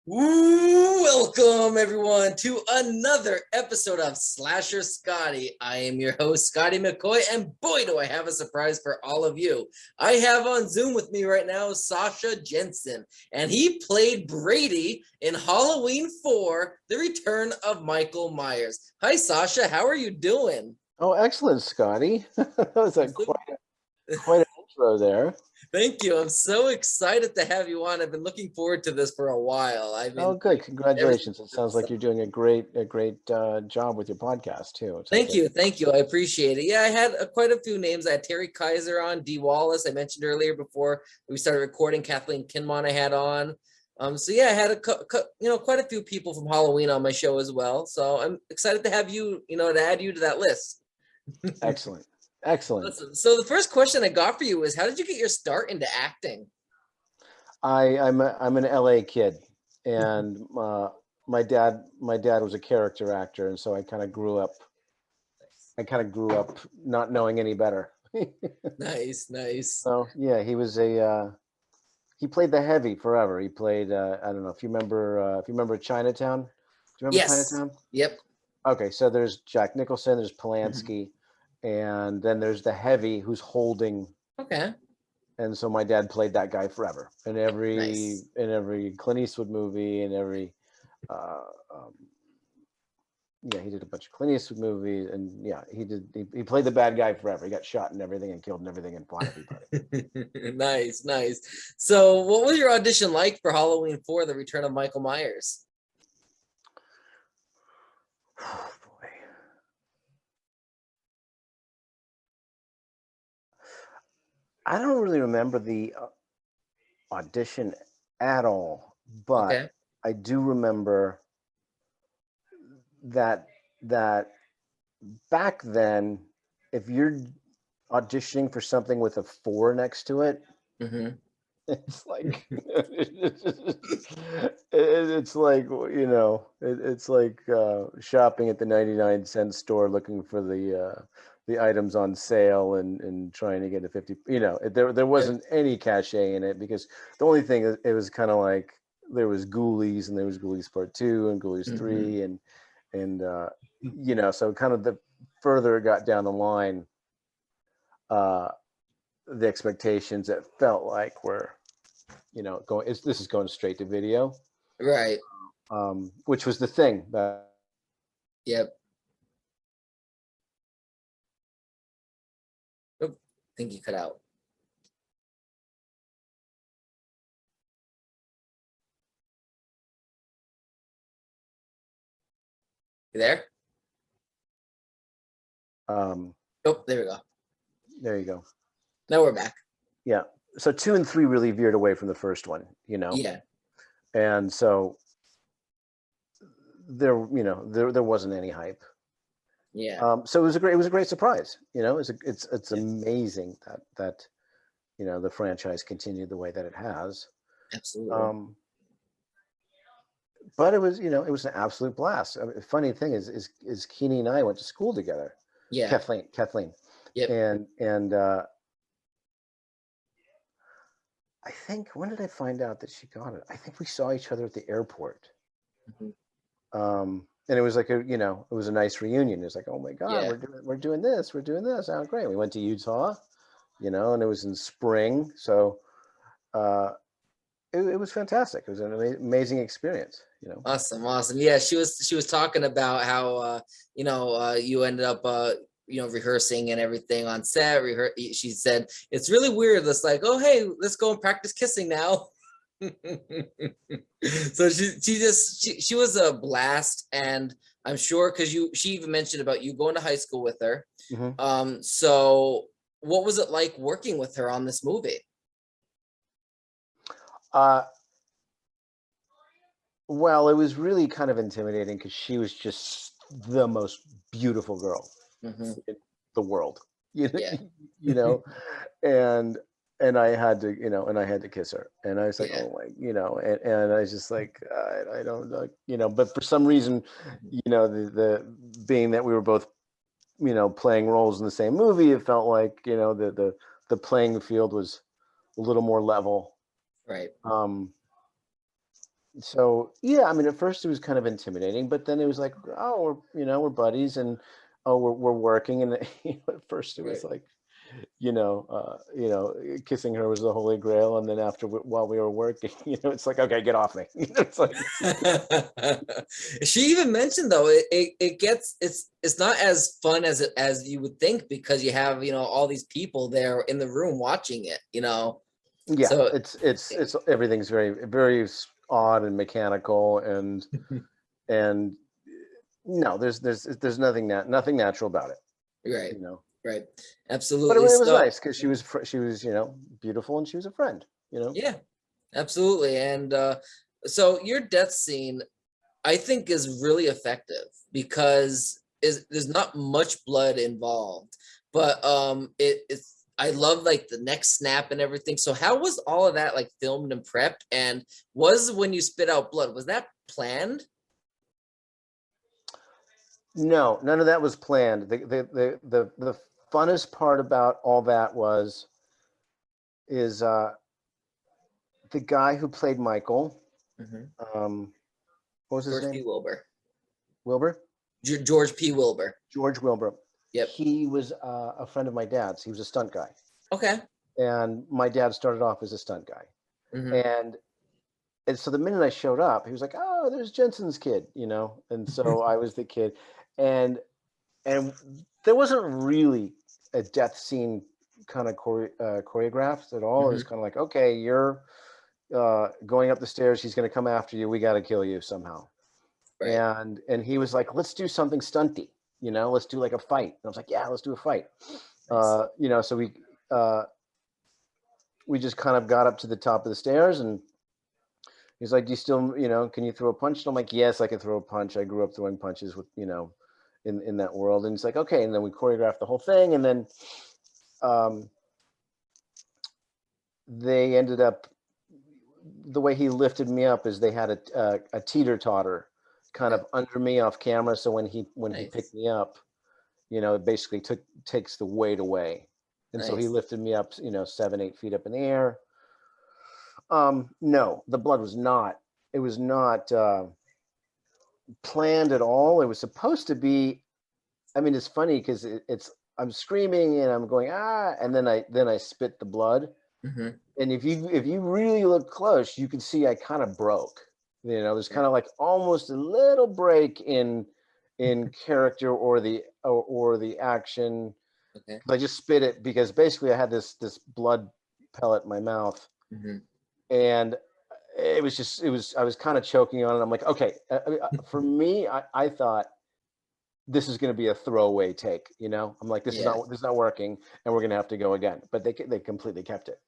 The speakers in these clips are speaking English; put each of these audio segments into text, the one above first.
Welcome everyone to another episode of Slasher Scotty. I am your host, Scotty McCoy, and boy, do I have a surprise for all of you. I have on Zoom with me right now Sasha Jenson, and he played Brady in Halloween 4, The Return of Michael Myers. Hi, Sasha. How are you doing? Oh, excellent, Scotty. That was quite an intro there. Thank you. I'm so excited to have you on. I've been looking forward to this for a while. I've Oh, been good. ever Congratulations. It sounds since. like you're doing a great job with your podcast too. It sounds Thank like you. Thank you. I appreciate it. Yeah, I had quite a few names. I had Terry Kaiser on, Dee Wallace, I mentioned earlier before we started recording. Kathleen Kinmont I had on. So yeah, I had quite a few people from Halloween on my show as well. So I'm excited to have you, to add you to that list. excellent. Excellent. Listen, so the first question I got for you is, how did you get your start into acting? I'm an LA kid, and my dad was a character actor, and so I kind of grew up not knowing any better. Nice, nice. So yeah, he played the heavy forever. He played I don't know if you remember Chinatown. Do you remember Yes. Chinatown? Yep. Okay, so there's Jack Nicholson, there's Mhm. Polanski, and then there's the heavy who's holding. Okay. And so my dad played that guy forever in every Nice. in every Clint Eastwood movie, and every uh, um, yeah, he did a bunch of Clint Eastwood movies, and yeah, he played the bad guy forever. He got shot and everything, and killed and everything, and fought everybody. Nice, nice. So, what was your audition like for Halloween 4, The Return of Michael Myers? Oh boy, I don't really remember the audition at all, but Okay. I do remember that that back then, if you're auditioning for something with a four next to it, Mm-hmm. it's like it's like it's like shopping at the 99-cent store looking for the items on sale and trying to get a 50. There Yep. wasn't any cachet in it, because the only thing it was kind of like there was Ghoulies, and there was Ghoulies Part 2 and Ghoulies Mm-hmm. 3, and so kind of the further it got down the line, uh the expectations that felt like were this is going straight to video, Right. which was the thing that Yep. Oop, I think you cut out. You there? um Oh, there we go. there you go. Now we're back. Yeah, so 2 and 3 really veered away from the first one, Yeah. and so there wasn't any hype. Yeah. So it was a great surprise. It's Yeah. amazing that the franchise continued the way that it has. Absolutely. um but it was an absolute blast. I mean, the funny thing is Keeney and I went to school together. Yeah. Kathleen, Yep. and I think, when did I find out that she got it? I think we saw each other at the airport. Mhm. And it was like it was a nice reunion. It was like, oh my God, Yeah. we're doing this. We're doing this. Oh, great. We went to Utah, and it was in spring. So uh, it was fantastic. It was an amazing experience. Awesome, awesome. Yeah, she was talking about how you ended up rehearsing and everything on set. She said it's really weird. It's like, oh hey, let's go and practice kissing now. So she was a blast, and I'm sure because she even mentioned about you going to high school with her. Hmm. So what was it like working with her on this movie? Uh, well, it was really kind of intimidating, because she was just the most beautiful girl Hmm. in the world. You know, Yeah. you know, and and I had to kiss her, and I was like, Yeah. oh my, and I was just like, I don't know, but for some reason, Mhm. the being that we were both playing roles in the same movie, it felt like the playing field was a little more level. Right. um So yeah, I mean, at first it was kind of intimidating, but then it was like, oh, we're buddies, and oh, we're working, and at first it was Right. like, kissing her was the holy grail, and then while we were working, it's like, okay, get off me. It's like, She even mentioned though it gets it's not as fun as you would think because you have all these people there in the room watching it. yeah, So it's everything's very very odd and mechanical, and no, there's nothing natural about it, right, you know. right, But it absolutely. was So nice because she was beautiful, and she was a friend, yeah, absolutely. And so your death scene I think is really effective because there's not much blood involved, but it's I love like the neck snap and everything. So how was all of that like filmed and prepped? And was when you spit out blood, was that planned? No, none of that was planned. The funnest part about all that is the guy who played Michael. Hmm. Um, what was his George P. name? Wilbur. Wilbur. George P. Wilbur. George Wilbur. Yep. He was a friend of my dad's. He was a stunt guy, Okay. and my dad started off as a stunt guy. Hmm. And so the minute I showed up, he was like, "Oh, there's Jensen's kid," And so I was the kid, and and there wasn't really a death scene kind of choreographed at all. It was Hmm. kind of like, okay, you're going up the stairs. He's going to come after you. We got to kill you somehow. Right. And he was like, let's do something stunty. Let's do like a fight. And I was like, yeah, let's do a fight. Nice. So we just kind of got up to the top of the stairs, and he's like, do you still, can you throw a punch? And I'm like, yes, I can throw a punch. I grew up throwing punches with, in that world. And he's like, okay. And then we choreographed the whole thing. And then um, they ended up, the way he lifted me up is they had a teeter totter kind Okay. of under me off camera. So when he picked Nice. me up, it basically takes the weight away. And so he Nice. lifted me up, 7, 8 feet up in the air. No, the blood was not planned at all. It was supposed to be. I mean, it's funny because I'm screaming and I'm going and then I spit the blood. Hmm. And if you really look close, you can see I kind of broke. There's Yeah. kind of like almost a little break in character or the action. Okay. I just spit it because basically I had this blood pellet in my mouth, Hmm. and I was kind of choking on it. I'm like, okay, for me, I thought this is going to be a throwaway take. I'm like, Yeah. this is not working, and we're going to have to go again. But they completely kept it.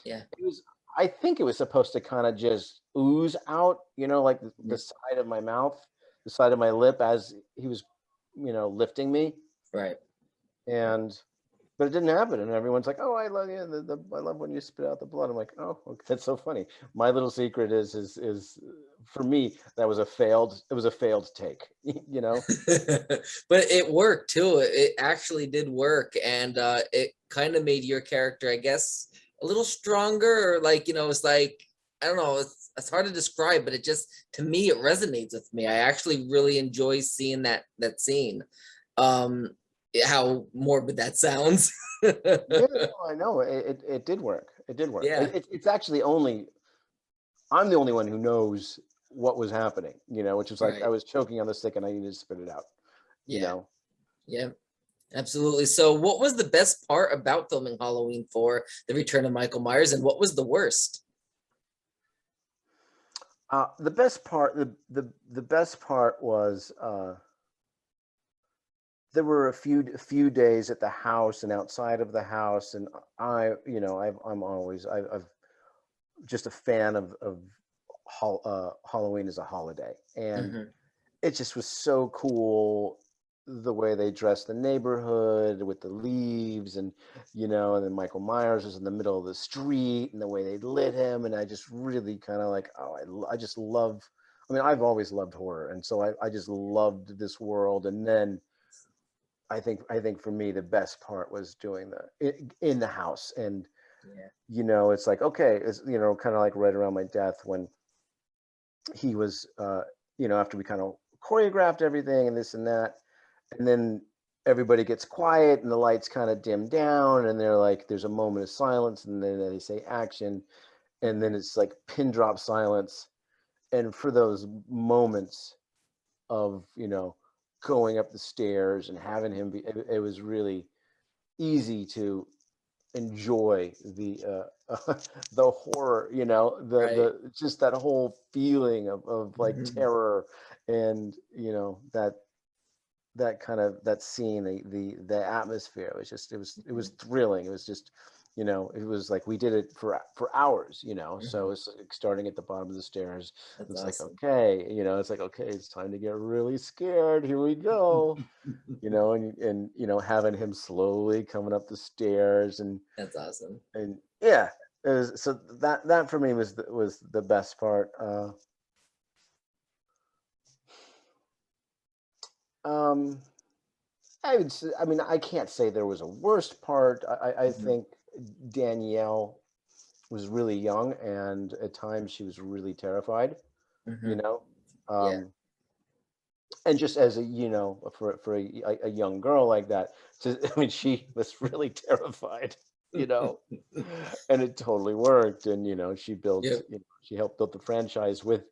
Yeah. It was I think it was supposed to kind of just ooze out, like the Mhm. side of my mouth, the side of my lip as he was, lifting me, Right. Right. and but it didn't happen, and everyone's like, "Oh, I love you. I love when you spit out the blood." I'm like, "Oh, okay, that's so funny." My little secret is for me that was a failed. It was a failed take, you know. But it worked too. It actually did work, and it kind of made your character, I guess, a little stronger. Or like it's like I don't know. It's hard to describe, but it just to me it resonates with me. I actually really enjoy seeing that scene. Um, how morbid that sounds. Yeah, no, I know it did work. It did work. Yeah, It's actually only I'm the only one who knows what was happening, which was like I right. was choking on the stick and I needed to spit it out, you Yeah, know. yeah. Absolutely. So, what was the best part about filming Halloween for The Return of Michael Myers, and what was the worst? The best part was there were a few days at the house and outside of the house, and I've just a fan of Halloween as a holiday, and Hmm. it just was so cool the way they dressed the neighborhood with the leaves, and then Michael Myers was in the middle of the street, and the way they lit him, and I just really kind of like, oh, I just love. I mean, I've always loved horror, and so I just loved this world. And then I think for me the best part was doing in the house, and Yeah. it's like, okay, it's kind of like right around my death when he was, after we kind of choreographed everything and this and that, and then everybody gets quiet and the lights kind of dim down, and they're like, there's a moment of silence, and then they say action, and then it's like pin drop silence. And for those moments of, going up the stairs and having him it was really easy to enjoy the horror, Right. the just that whole feeling of like terror, and that kind of that scene, the atmosphere was just, it was thrilling. It was just, it was like we did it for hours, so it's like starting at the bottom of the stairs. That's It's like, awesome. okay, it's like, okay, it's time to get really scared, here we go. And having him slowly coming up the stairs, That's awesome. and yeah, so that for me was the best part. Um, I mean, I can't say there was a worst part. I Mhm. think Danielle was really young, and at times she was really terrified, you Mhm. know. Yeah. Um, and just as a, for a young girl like that, I mean, she was really terrified, you know, and it totally worked. And Yep. she helped build the franchise with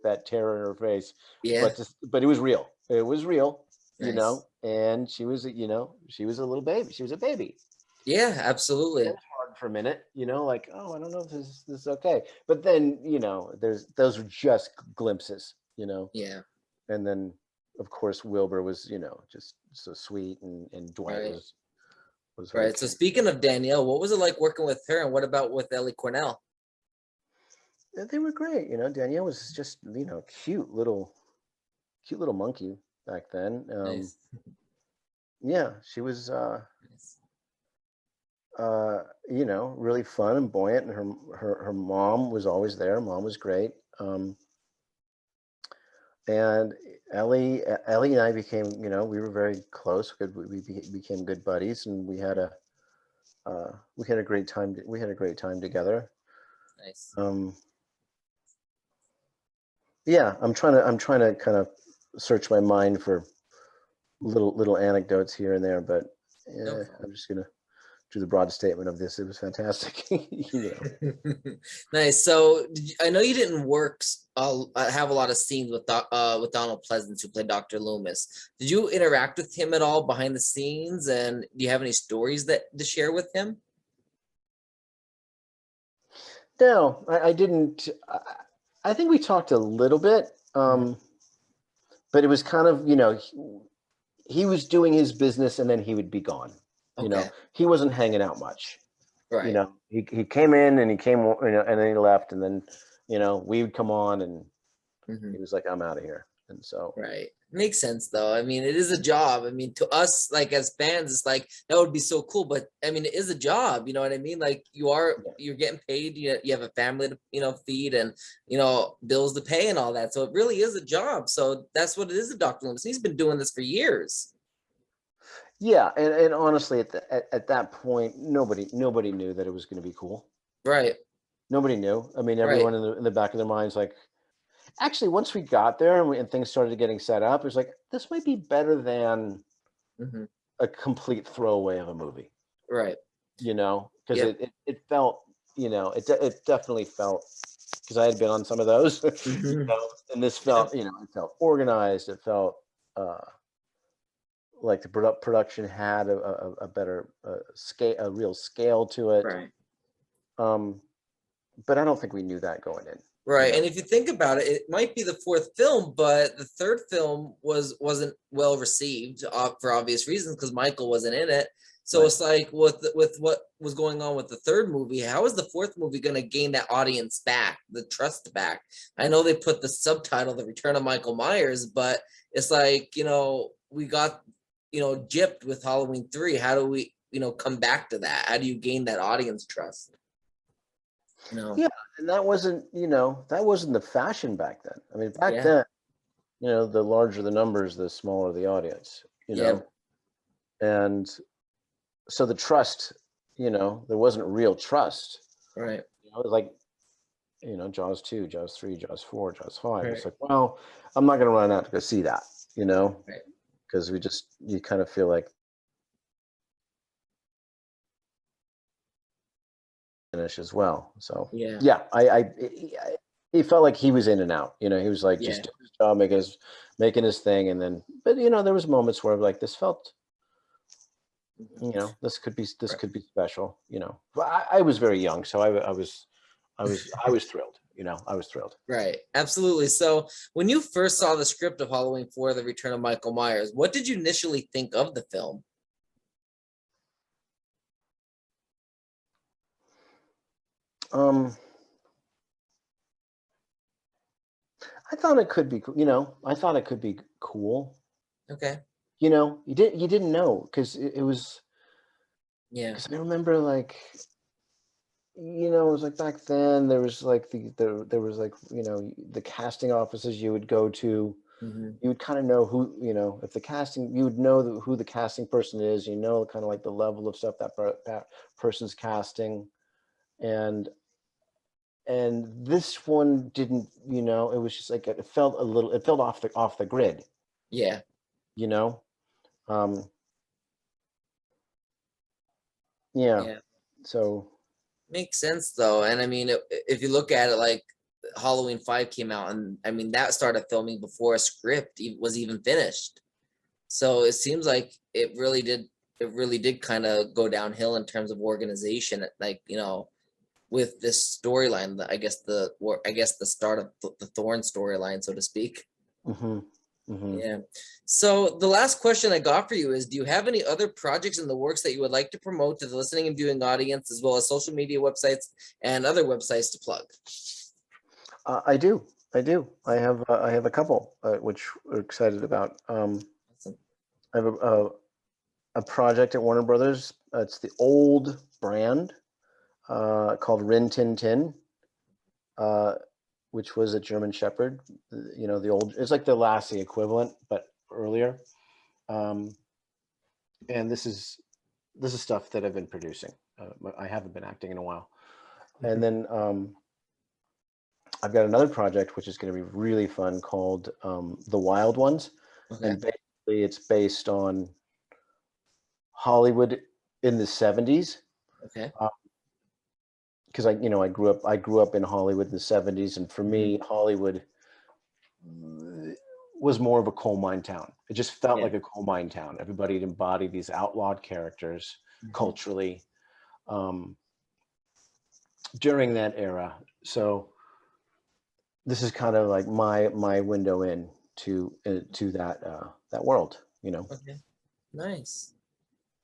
that terror in her face. Yeah. But it was real. It was real, Nice. and she was a little baby. She was a baby. Yeah, It absolutely. was hard for a minute, like, oh, I don't know if this is okay. But then, those were just glimpses, Yeah. and then of course Wilbur was, just so sweet, and Dwight Right. was Right. So okay. speaking of Danielle, what was it like working with her, and what about with Ellie Cornell? They were great. Danielle was just, cute little monkey back then. Nice. Yeah, she was Nice. really fun and buoyant, and her mom was always there. Mom was great. And Ellie and I became, we were very close. Became good buddies, and we had a great time. We had a great time together. Nice. Um, yeah, I'm trying to kind of search my mind for little anecdotes here and there, but No problem. I'm just gonna do the broad statement of this. It was fantastic. Nice. So I know you didn't have a lot of scenes with Donald Pleasance, who played Dr. Loomis. Did you interact with him at all behind the scenes, and do you have any stories that to share with him? No, I didn't. I think we talked a little bit, Mhm. but it was kind of, he was doing his business, and then he would be gone. Okay. He wasn't hanging out much. Right. He came in, and he came, and then he left, and then, we would come on, and Mhm. he was like, I'm out of here. And so, Right. Makes sense though. I mean, it is a job. I mean, to us, like as fans, it's like that would be so cool. But I mean, it is a job. You know what I mean? Like yeah. you're getting paid. You have a family to feed, and bills to pay and all that. So it really is a job. So that's what it is. A Dr. Loomis. He's been doing this for years. Yeah, and honestly, at that point, nobody knew that it was going to be cool. Right. Nobody knew. I mean, Right. everyone in the back of their minds, like, actually, once we got there, and things started getting set up, it was like, this might be better than Hmm. a complete throwaway of a movie, Right. because Yep. it felt, it definitely felt, because I had been on some of those, Hmm. and this Yep. felt, it felt organized. It felt uh, like the production had a better scale, a real scale to it. Right. Um, but I don't think we knew that going in, you Right. know. And if you think about it, it might be the fourth film, but the third film wasn't well received for obvious reasons because Michael wasn't in it. So Right. it's like with what was going on with the third movie, how is the fourth movie going to gain that audience back, the trust back? I know they put the subtitle "The Return of Michael Myers," but it's like, we got, gypped with Halloween 3. How do we, come back to that? How do you gain that audience trust? You know? Yeah, and that wasn't the fashion back then. I mean, back Yeah. then, the larger the numbers, the smaller the audience, Yeah. and so the trust, there wasn't real trust. Right. It was like, Jaws 2, Jaws 3, Jaws 4, Jaws 5. Right. It's like, well, I'm not going to run out to go see that, Right. because you kind of feel like finish as well. So Yeah. yeah, he felt like he was in and out. He was like Yeah. just doing his job, making his thing, and then, but there was moments where like this felt, this could be Right. special. But I was very young, so I was thrilled. I was thrilled. Right. Absolutely. So when you first saw the script of Halloween 4, The Return of Michael Myers, what did you initially think of the film? I thought it could be, I thought it could be cool. Okay. You didn't know, because it was, Yeah. because I remember like, it was like back then there was like there was like, the casting offices you would go to, Mhm. you would kind of know who, if the casting, you would know who the casting person is, kind of like the level of stuff that person's casting. And this one didn't, it was just like, it felt off the grid, Yeah. um yeah. Yeah. So Makes sense though. And I mean, if you look at it, like Halloween 5 came out, and I mean that started filming before a script was even finished. So it seems like it really did kind of go downhill in terms of organization, like, with this storyline, I guess the start of the Thorn storyline, so to speak. hmm hmm Yeah. So the last question I got for you is, do you have any other projects in the works that you would like to promote to the listening and viewing audience, as well as social media websites and other websites to plug? I do. I have a couple, which we're excited about. Awesome. I have a project at Warner Brothers. It's the old brand, called Rin Tin Tin, uh, which was a German Shepherd. The old, it's like the Lassie equivalent, but earlier. Um, and this is stuff that I've been producing. I haven't been acting in a while. And then I've got another project which is going to be really fun, called The Wild Ones. Okay. And basically it's based on Hollywood in the 70s. Okay. Because I grew up in Hollywood in the 70s, and for me, Hollywood was more of a coal mine town. It just felt Yeah. like a coal mine town. Everybody embodied these outlawed characters culturally, during that era. So this is kind of like my window in to that world. Okay. Nice.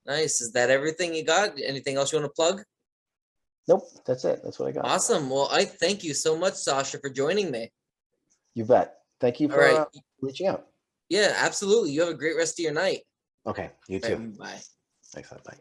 Nice. Is that everything you got? Anything else you want to plug? Nope, that's it. That's what I got. Awesome. Well, I thank you so much, Sasha, for joining me. You bet. Thank you All for right. reaching out. Yeah, absolutely. You have a great rest of your night. Okay, you All too. right, bye. Thanks. Bye.